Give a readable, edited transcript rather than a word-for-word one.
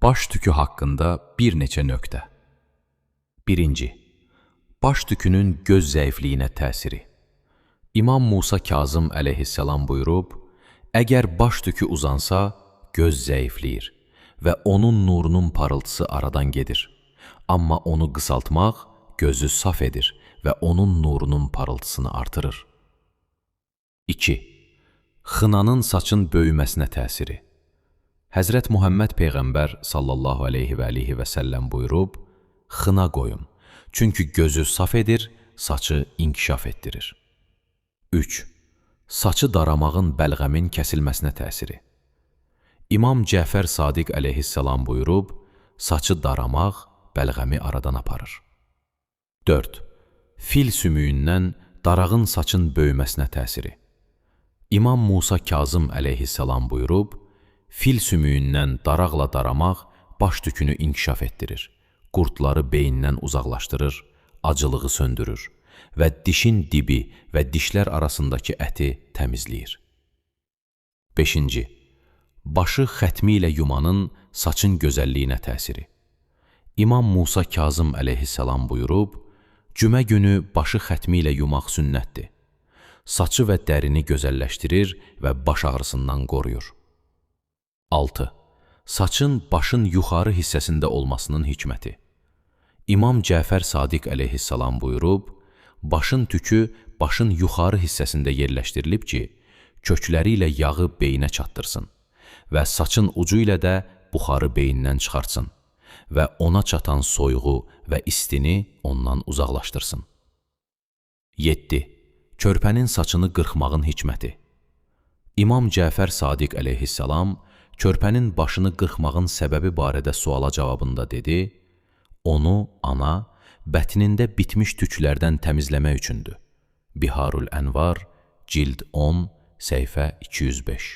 Baş tükü haqqında bir neçə nöqtə. 1. Baş tükünün göz zəifliyinə təsiri. İmam Musa Kazım əleyhissalam buyurub, əgər baş tükü uzansa, göz zəifliyir və onun nurunun parıltısı aradan gedir. Amma onu qısaltmaq gözü saf edir və onun nurunun parıltısını artırır. 2. Xınanın saçın böyüməsinə təsiri. Həzrət Muhammed Peyğəmbər sallallahu aleyhi və səlləm buyurub, xına qoyun, çünki gözü saf edir, saçı inkişaf etdirir. 3. Saçı daramağın bəlğəmin kəsilməsinə təsiri. İmam Cəfər Sadiq əleyhissalam buyurub, saçı daramaq bəlğəmi aradan aparır. 4. Fil sümüyündən darağın saçın böyüməsinə təsiri. İmam Musa Kazım əleyhissalam buyurub, fil sümüyündən daraqla daramaq baş tükünü inkişaf etdirir, qurdları beyindən uzaqlaşdırır, acılığı söndürür və dişin dibi və dişlər arasındakı əti təmizləyir. 5. Başı xətmi ilə yumanın saçın gözəlliyinə təsiri. İmam Musa Kazım əleyhissalam buyurub, cümə günü başı xətmi ilə yumaq sünnətdir. Saçı və dərini gözəlləşdirir və baş ağrısından qoruyur. 6. Saçın başın yuxarı hissəsində olmasının hikməti. İmam Cəfər Sadiq əleyhissalam buyurub, başın tükü başın yuxarı hissəsində yerləşdirilib ki, kökləri ilə yağı beyinə çatdırsın və saçın ucu ilə də buxarı beyindən çıxartsın və ona çatan soyuğu və istini ondan uzaqlaşdırsın. 7. Körpənin saçını qırxmağın hikməti. İmam Cəfər Sadiq əleyhissalam körpənin başını qırxmağın səbəbi barədə suala cavabında dedi, onu ana bətnində bitmiş tüklərdən təmizləmək üçündür. Biharul Ənvar, cild 10, səhifə 205.